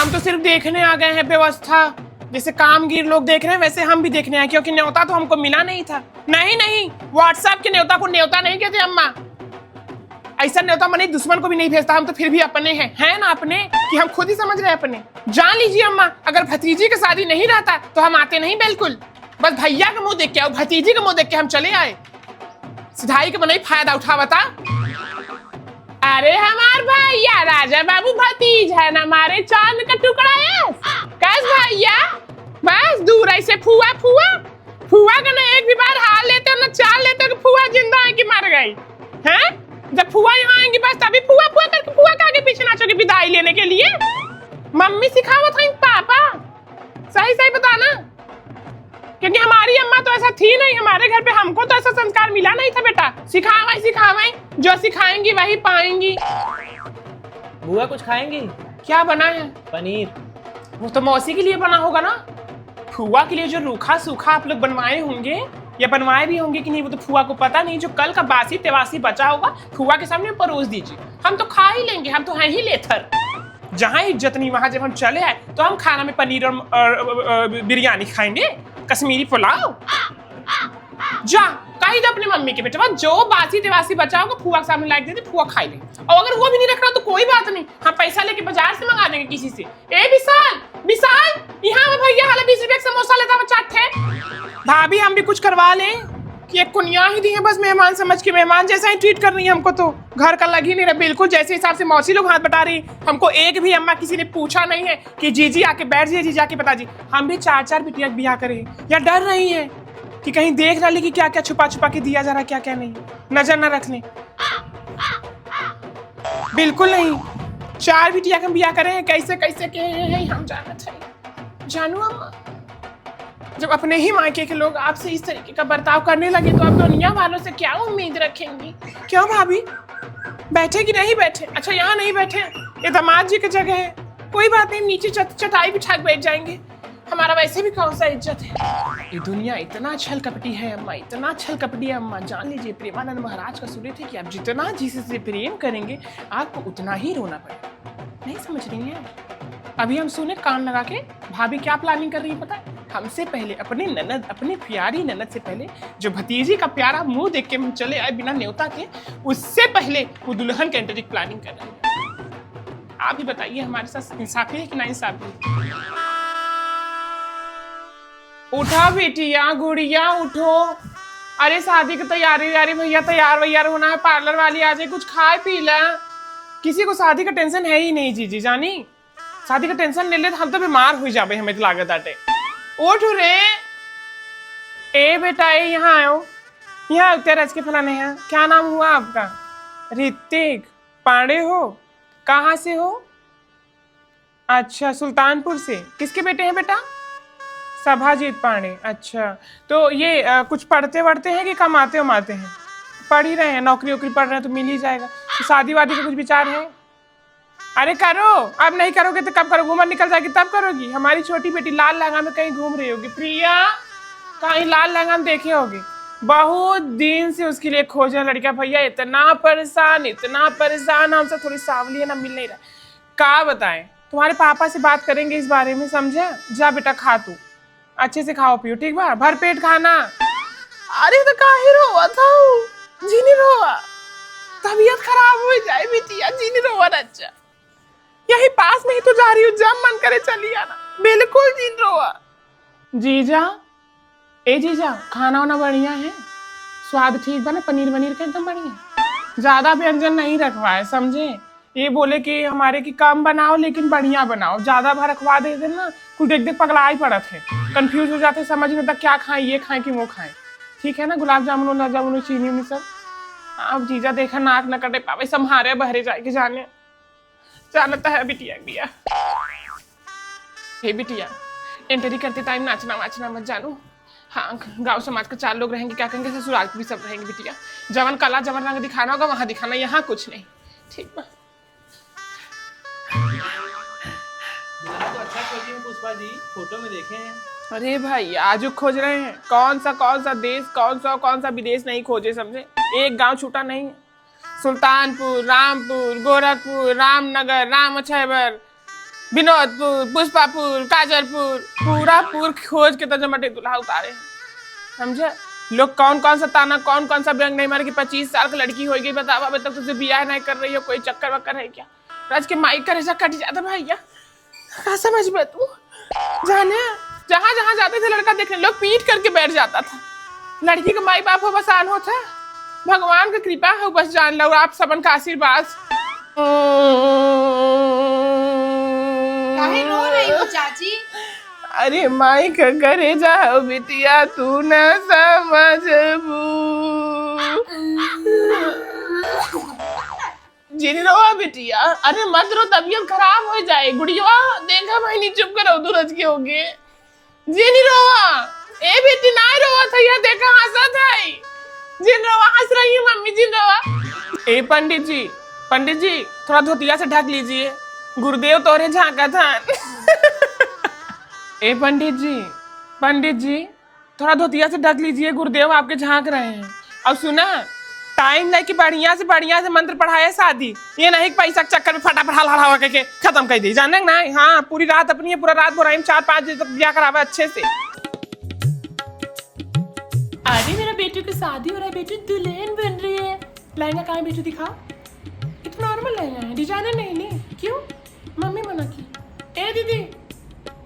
हम तो सिर्फ देखने आ गए हैं व्यवस्था। जैसे कामगीर लोग देख रहे हैं वैसे हम भी देखने आए, क्योंकि न्योता तो हमको मिला नहीं था। नहीं, व्हाट्सएप के न्योता को न्योता नहीं कहते अम्मा। ऐसा न्योता मने दुश्मन को भी नहीं भेजता। हम तो फिर भी अपने हैं ना अपने, कि हम खुद ही समझ रहे हैं अपने। जान लीजिए अम्मा, अगर भतीजी की शादी नहीं रहता तो हम आते नहीं बिल्कुल। बस भैया का मुंह देख के और भतीजी का मुंह देख के हम चले आए। सिधाई का नहीं फायदा उठा बता। अरे हमार भैया राजा बाबू भतीज है ना, हमारे चांद का टुकड़ा है। कैस भैया बस दूर ऐसे फुआ का ना एक भी बार हाल लेते हो ना चाल लेते हो कि फुआ जिंदा है कि मर गई हैं। जब फुआ यहाँ आएंगी बस तभी फुआ करके फुआ के आगे पीछे नाचोगे विदाई लेने के लिए। मम्मी सिखावत है पापा, सही बताना, क्योंकि हमारी अम्मा तो ऐसा थी नहीं। हमारे घर पे हमको तो ऐसा संस्कार मिला नहीं था बेटा। सिखावाई जो सिखाएंगी वही पाएंगी। बुआ कुछ खाएंगी? क्या बना है? पनीर। वो तो मौसी के लिए बना होगा ना। फुआ के लिए जो रूखा सूखा आप लोग बनवाए होंगे या बनवाए भी होंगे कि नहीं वो तो फुआ को पता नहीं। जो कल का बासी तेवासी बचा होगा फुआ के सामने परोस दीजिए। हम तो खा ही लेंगे, हम तो हैं ही लेथर। जहाँ इज्जत नहीं वहां जब हम चले आए तो हम खाना में पनीर और बिरयानी खाएंगे, कश्मीरी पुलाव। जा कही दो अपनी मम्मी के बेटे, जो बासी तेवासी बचा होगा फुआ के सामने लाइक देते, फुआ खाई ले। और अगर वो भी नहीं रख रहा तो कोई बात नहीं, हम पैसा लेके बाजार से मंगा देंगे किसी से। ए विशाल यहाँ भैया वाला 20 रुपए समोसा लेता चाट है। भाभी हम भी कुछ करवा लें कि एक कुनिया ही दी है बस, मेहमान समझ के मेहमान जैसा ही ट्रीट कर रही है हमको। तो घर का लग ही नहीं रहा बिल्कुल। जैसे हिसाब से मौसी लोग हाथ बटा रही, हमको एक भी अम्मा किसी ने पूछा नहीं है कि जीजी आके बैठ जाइए, जीजी आके बता जी। हम भी 4 बिटिया ब्याह करें या डर रही है कि कहीं देख डाली कि क्या क्या छुपा के दिया जा रहा है, क्या क्या नहीं, नजर न रख लें। बिल्कुल नहीं, 4 बिटिया हम ब्याह करें कैसे के हैं हम जानू अम्मा। जब अपने ही मायके के लोग आपसे इस तरीके का बर्ताव करने लगे तो आप दुनिया वालों से क्या उम्मीद रखेंगी? क्यों भाभी बैठे कि नहीं बैठे? अच्छा यहाँ नहीं बैठे, ये दामाद जी की जगह है, कोई बात नहीं, नीचे चटाई बिछा के बैठ जाएंगे। हमारा वैसे भी कौन सा इज्जत है। ये दुनिया इतना छल कपटी है अम्मा, इतना छल कपटी है अम्मा। जान लीजिए प्रेमानंद महाराज का सूर्य थे कि आप जितना जिससे प्रेम करेंगे आपको उतना ही रोना पड़ेगा। नहीं समझ रही है? अभी हम सुने कान लगा के भाभी क्या प्लानिंग कर रही है पता है? हमसे पहले अपनी प्यारी ननद से पहले जो भतीजी का प्यारा मुंह देख के हम चले आए बिना न्योता के, उससे पहले वो दुल्हन के एंट्री प्लानिंग कर रही है। आप ही बताइए हमारे साथ इंसाफी है कि ना इंसाफी? उठा बेटिया गुड़िया उठो। अरे शादी की तैयारी भैया तैयार होना है, पार्लर वाली आ जाए, कुछ खाए पी ला। किसी को शादी का टेंशन है ही नहीं जीजी जानी। शादी का टेंशन ले ले तो हम तो बीमार हो जाबे, हमें तो लागत आटे। उठ रे ए बेटा, ए यहाँ आओ, यहाँ उतर के फलाने हैं। क्या नाम हुआ आपका? ऋतिक पांडे हो? कहाँ से हो? अच्छा सुल्तानपुर से। किसके बेटे हैं बेटा? सभाजीत पांडे। अच्छा तो ये कुछ पढ़ते वढ़ते हैं कि कमाते उमाते हैं? पढ़ ही रहे हैं, नौकरी वोकरी पढ़ रहे हैं तो मिल ही जाएगा। तो शादी वादी का कुछ विचार है? अरे करो, अब नहीं करोगे तो कब करोगे? उम्र निकल जाएगी तब करोगी। हमारी छोटी बेटी लाल लहंगा में कहीं घूम रही होगी। प्रिया कहीं लाल लहंगा में देखे होगी, बहुत दिन से उसके लिए खोज रहे लड़का। भैया इतना परेशान हमसे, थोड़ी सावली है ना, मिल नहीं रहा। क्या बताएं, तुम्हारे पापा से बात करेंगे इस बारे में, समझा? जा बेटा खा, तू अच्छे से खाओ पियो ठीक बा, भर पेट खाना। अरे तो काहे रोवा था जी? नहीं रोवा, तबीयत खराब हो जाए बेटिया, जी नहीं रोवा। अच्छा यही पास में ही तो जा रही हूँ, जब मन करे चली आना। बिल्कुल जी नहीं रोवा। जीजा ए जीजा, खाना वाना बढ़िया है, स्वाद ठीक बना, पनीर वनीर का एकदम बढ़िया, ज्यादा व्यंजन नहीं रखवाए समझे। ये बोले कि हमारे की कम बनाओ लेकिन बढ़िया बनाओ, ज्यादा भर रखवा दे देना कुछ देख पगला ही पड़त है, कंफ्यूज हो जाते, समझ में तक क्या खाएं, ये खाएं कि वो खाएं। ठीक है ना, गुलाब जामुन चीनी उनी सब। अब जीजा देखा नाक न कटे पावे, सम्हारे बहरे जाके जानता है बिटिया। हे बिटिया, एंट्री करते टाइम नाचना वाचना मत जानू। हाँ गांव समाज के 4 लोग रहेंगे, क्या कहेंगे, ससुराल के भी सब रहेंगे बिटिया। जवन कला जवन रंग दिखाना होगा वहां दिखाना, यहाँ कुछ नहीं। ठीक है तो अच्छा खोजी हैं पुष्पा जी, फोटो में देखे हैं। अरे भाई आजू खोज रहे हैं, कौन सा देश, कौन सा विदेश नहीं खोजे समझे। एक गांव छूटा नहीं, सुल्तानपुर, रामपुर, गोरखपुर, रामनगर, रामछैबर, विनोदपुर, पुष्पापुर, काजरपुर, पूरा पूर खोज के तो जमटे दुल्हा उतारे, समझे। लोग कौन कौन सा ताना, कौन कौन सा व्यंग नहीं मारे कि 25 साल की लड़की होगी, बताओ अभी तक तुझे बियाह नहीं कर रही हो, कोई चक्कर वक्कर है क्या। राज के माइक का रेशा कट जाता भैया, क्या समझ में तू जाने। जहां जहां जाते थे लड़का देखने लोग पीट करके बैठ जाता था। लड़की का माई बाप हो बस आन होता, भगवान की कृपा हो बस, जान लो आप सबन का आशीर्वाद। काहे रो रही हो चाची? अरे माई का करे जाओ बिटिया तू न समझबू, जिन रो बिटिया, अरे मत रो तबीयत खराब हो जाए। गुड़िया देखा भाई नहीं, चुप करो दूरज के होगे। जिन रोवा ए बेटी ना रोवा था, या देखा हंसत है। जिन रोवा हंस रही है मम्मी, जिन रोवा। ए पंडित जी थोड़ा धोतिया से ढक लीजिए, गुरुदेव तोरे झांका था। ए पंडित जी थोड़ा धोतिया से ढक लीजिए, गुरुदेव आपके झांक रहे हैं। अब सुना, टाइम लेके बढ़िया से मंत्र पढ़ाए शादी, ये नहीं पैसा के चक्कर में फटाफट हल करके खत्म कर दी, जाने ना। हाँ पूरी रात अपनी है, पूरा रात बुराई में 4-5 बजे तक ब्याह करावा अच्छे से। अरे मेरा बेटी की शादी हो रहा है, बेटी दुल्हन बन रही है। लहंगा कहाँ है बेटी, दिखा। इतना नॉर्मल लहंगा है, डिजाइनर नहीं ली क्यों? मम्मी मना की। ए दीदी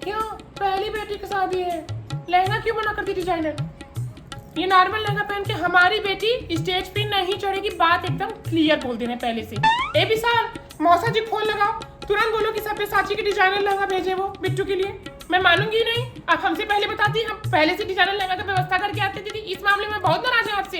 क्यों, पहली बेटी की शादी है, लहंगा क्यों मना करती डिजाइनर? ये नॉर्मल लहंगा पहन के हमारी बेटी स्टेज पे नहीं चढ़ेगी, बात एकदम क्लियर बोल देना पहले से। ए विशाल, मौसा जी फोन लगाओ, तुरंत बोलो कि सब्यसाची की डिजाइनर लहंगा भेजे वो बिट्टू के लिए। मैं मानूंगी नहीं, आप हमसे पहले बताती, हम पहले से डिजाइनर लहंगा की व्यवस्था करके आते। दीदी इस मामले में बहुत नाराज है आपसे।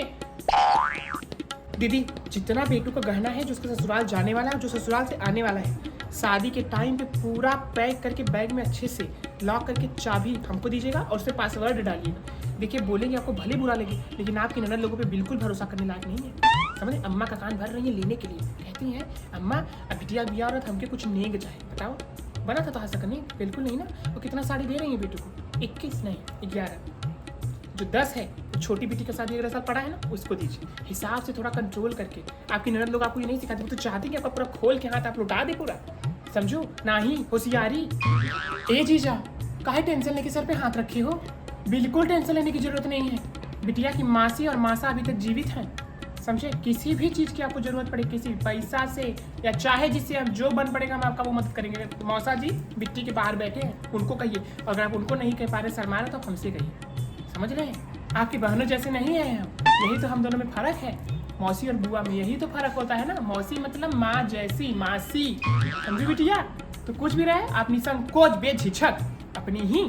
दीदी जितना बेटू का गहना है, जो उसके ससुराल जाने वाला है, जो ससुराल से आने वाला है, शादी के टाइम पे पूरा पैक करके बैग में अच्छे से लॉक करके चाबी हमको दीजिएगा और उस पर पासवर्ड डालिएगा। देखिए बोलेंगे आपको भले बुरा लगे, लेकिन आपकी ननद लोगों पे बिल्कुल भरोसा करने लायक नहीं है, समझे। अम्मा का कान भर रही है लेने के लिए, कहती हैं अम्मा अब बिटिया बिया औरत हमके कुछ नेग जाए, बताओ बना था तो हंस सकने, बिल्कुल नहीं ना। वो कितना साड़ी दे रही है बेटू को? 21 नहीं 11, जो 10 है छोटी बेटी का शादी 11 साल पड़ा है ना, उसको दीजिए। हिसाब से थोड़ा कंट्रोल करके। आपकी ननद लोग आपको ये नहीं सिखाते, वो तो चाहते कि आपका पूरा खोल के हाथ आप लुटा दे पूरा, समझो ना ही होशियारी। ए जीजा काहे टेंशन लेके सर पे हाथ रखे हो? बिल्कुल टेंशन लेने की जरूरत नहीं है। बिटिया की मासी और मासा अभी तक जीवित हैं, समझे। किसी भी चीज़ की आपको जरूरत पड़े, किसी पैसा से या चाहे जिससे आप जो बन पड़ेगा हम आपका वो मदद करेंगे। मौसा जी बिट्टी के बाहर बैठे हैं, उनको कहिए। अगर आप उनको नहीं कह पा रहे शर्मा रहे तो हमसे कहिए, समझ रहे हैं। आपकी बहनों जैसे नहीं है हम, यही तो हम दोनों में फर्क है। मौसी और बुआ में यही तो फर्क होता है ना। मौसी मतलब माँ जैसी, मासी, समझी बिटिया। तो कुछ भी रहे आप निसंकोच बेझिझक अपनी ही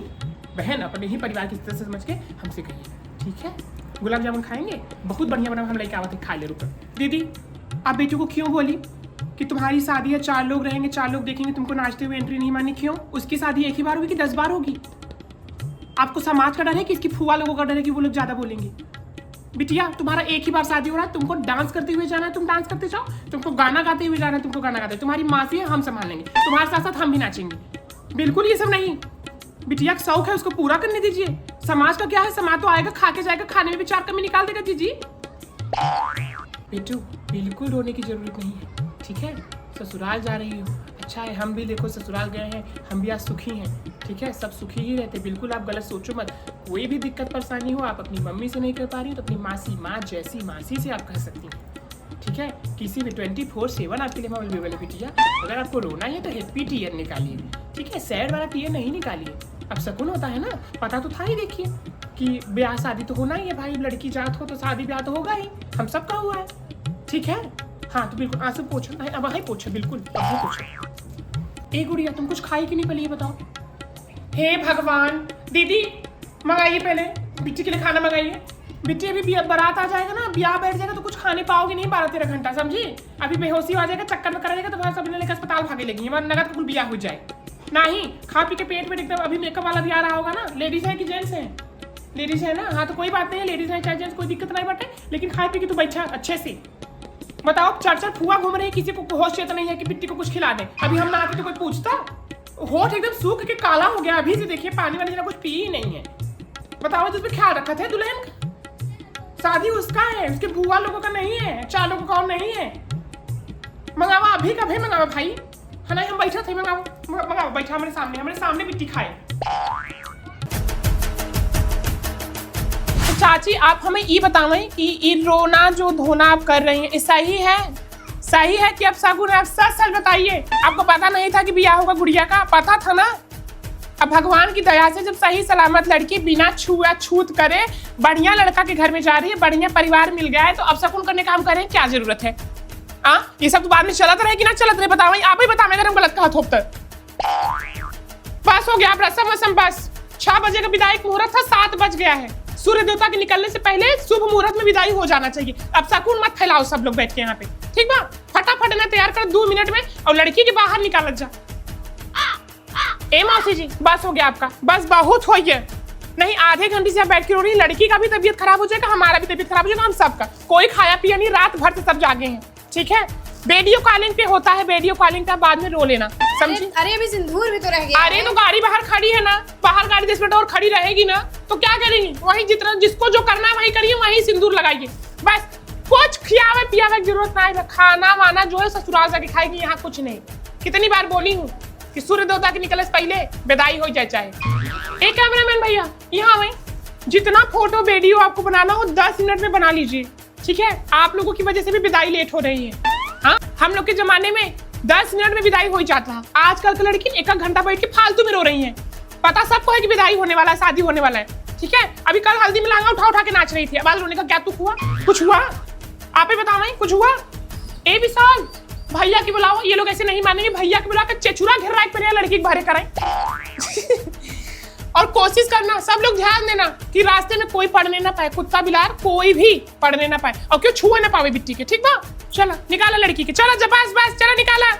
बहन, अपने ही परिवार की तरह से समझ के हमसे कहिए, ठीक है। गुलाब जामुन खाएंगे, बहुत बढ़िया बना, हम लेके आवत खा ले। रुक दीदी, आप बेटी को क्यों बोली कि तुम्हारी शादी है 4 लोग रहेंगे, 4 लोग देखेंगे, तुमको नाचते हुए एंट्री नहीं मानी? क्यों? उसकी शादी एक ही बार होगी कि 10 बार होगी? आपको समाज का डर है कि इसकी फुआ लोगों का डर है कि वो लोग ज्यादा बोलेंगे? बिटिया तुम्हारा एक ही बार शादी हो रहा है, तुमको डांस करते हुए जाना है, तुम डांस करते जाओ। तुमको गाना गाते हुए जाना है, तुमको गाना गाते। तुम्हारी मासी है, हम संभाल लेंगे, तुम्हारे साथ साथ हम भी नाचेंगे। बिल्कुल ये सब नहीं, बिटिया का शौक है उसको पूरा करने दीजिए। समाज का क्या है, समाज तो आएगा खा के जाएगा, खाने में भी 4 कमी निकाल देगा। जीजी बेटू बिल्कुल रोने की जरूरत नहीं है, ठीक है। ससुराल जा रही हो, अच्छा है। हम भी देखो ससुराल गए हैं, हम भी आज सुखी हैं, ठीक है। सब सुखी ही रहते, बिल्कुल आप गलत सोचो मत। कोई भी दिक्कत परेशानी हो, आप अपनी मम्मी से नहीं कर पा रही हो तो अपनी मासी, माँ जैसी मासी से आप कह सकती हैं, ठीक है। किसी भी 24/7 आपके लिए मैं अवेलेबल है बिटिया। अगर आपको रोना है तो हैप्पी टीयर निकालिए, ठीक है। सैड वाला टीयर नहीं निकालिए। अब सकून होता है ना, पता तो था ही, देखिए कि ब्याह शादी तो होना ही है भाई। लड़की जात हो तो शादी ब्याह तो होगा ही, हम सब का हुआ है, ठीक है। हाँ तो बिल्कुल आंसू पोछो, अब वहीं पोछो, बिल्कुल वहीं पोछो। ए गुड़िया तुम कुछ खाई कि नहीं पहले ये बताओ। हे भगवान, दीदी मंगाइए पहले बिट्टी के लिए खाना मंगाइए। बिट्टी अभी बारात आ जाएगा ना, ब्याह बैठ जाएगा तो कुछ खाने पाओगे नहीं 12-13 घंटा, समझी। अभी बेहोशी आ जाएगा, चक्कर में कर जाएगा तो वहाँ सब लेकर अस्पताल भागे लगी, हमारा नगद कुल ब्याह हो जाए। नहीं खा पी के पेट में एकदम। अभी मेकअप वाला भी आ रहा होगा ना, लेडीज है कि जेंट्स है? लेडीज है ना, हाँ तो कोई बात नहीं है, लेडीज है चाहे जेंट्स कोई दिक्कत नहीं बटे, लेकिन खाए पी के तो बैठा अच्छे से। बताओ 4 फुआ घूम रहे हैं, किसी को होश चेता नहीं है कि बिट्टी को कुछ खिला दे। अभी हम ना आते तो कोई पूछता? होठ एकदम सूख के काला हो गया, अभी से देखिए पानी वानी ना कुछ पी ही नहीं है। बताओ जिस पे ख्याल रखा था दुल्हन का, शादी उसका है, उसके बुआ लोगों का नहीं है, 4 लोगों का और नहीं है। मंगावा अभी का भी मंगावा भाई, नहीं हम बैठा थे, मंगाओ बैठा हमारे सामने बिट्टी खाए। तो चाची आप हमें ये बतावें कि ये रोना जो धोना आप कर रही हैं ये सही है? सही है कि अब शगुन है? आप सच सच बताइए। आपको पता नहीं था कि ब्याह होगा गुड़िया का? पता था ना? अब भगवान की दया से जब सही सलामत लड़की बिना छूत करे बढ़िया लड़का के घर में जा रही है, बढ़िया परिवार मिल गया है, तो अब शगुन करने काम करें, क्या जरूरत है? ये सब तो बाद में चलत रहे कि ना चलत रहे, बताओ आप ही बताओ अगर हम गलत कहा थोप तक। बस हो गया, अब रसम वसम बस। 6 बजे का विदाई मुहूर्त था, 7 बज गया है। सूर्य देवता के निकलने से पहले शुभ मुहूर्त में विदाई हो जाना चाहिए। अब शकुन मत फैलाओ सब लोग बैठ के यहाँ पे, ठीक बा? फटाफट ना तैयार कर 2 मिनट में और लड़की के बाहर निकालत जा। ए मौसी जी बस हो गया आपका, बस बहुत हो गया। नहीं आधे घंटे से आप बैठ के रो रही, लड़की का भी तबीयत खराब हो जाएगा, हमारा भी तबीयत खराब हो जाएगा, हम सबका। कोई खाया पिया नहीं, रात भर से सब जागे हैं, ठीक है? वीडियो कॉलिंग पे होता है, वीडियो कॉलिंग का बाद में रो लेना, समझी? अरे अभी सिंदूर भी तो रह गया। अरे तो गाड़ी बाहर खड़ी है ना, बाहर गाड़ी 10 मिनट और खड़ी रहेगी ना, तो क्या करेंगी? वही जितना जिसको जो करना है वही करिए, वही सिंदूर लगाइए बस। कुछ खियावे पियावे की जरूरत नहीं है, खाना वाना जो है ससुराल जाके खाएगी, यहाँ कुछ नहीं। कितनी बार बोली हूँ कि सूर्य देवता के निकलने से पहले विदाई हो जाए चाहे। एक कैमरामैन भैया यहाँ आए, जितना फोटो वीडियो आपको बनाना हो 10 मिनट में बना लीजिए, ठीक है? आप लोगों की वजह से भी विदाई लेट हो रही है। हाँ, हम लोग के जमाने में 10 मिनट में विदाई हो जाता है, आजकल की लड़की 1 घंटा बैठ के फालतू में रो रही है। पता सबको है कि विदाई होने वाला है, शादी होने वाला है, ठीक है? अभी कल हल्दी में लहंगा उठा के नाच रही थी, आवाज रोने का क्या तुक हुआ? कुछ हुआ? आप ही बताओ नहीं कुछ हुआ? ए विशाल भैया की बुलाओ, ये लोग ऐसे नहीं मानेंगे, भैया की बुला कर चेचुरा घेर रहा है लड़की के बारे कराएं। और कोशिश करना सब लोग ध्यान देना कि रास्ते में कोई पढ़ने ना पाए, कुत्ता बिलार कोई भी पढ़ने ना पाए, और क्यों छुए ना पावे बिट्टी के, ठीक बा? चलो निकाला लड़की के, चलो जब बस चलो निकाला।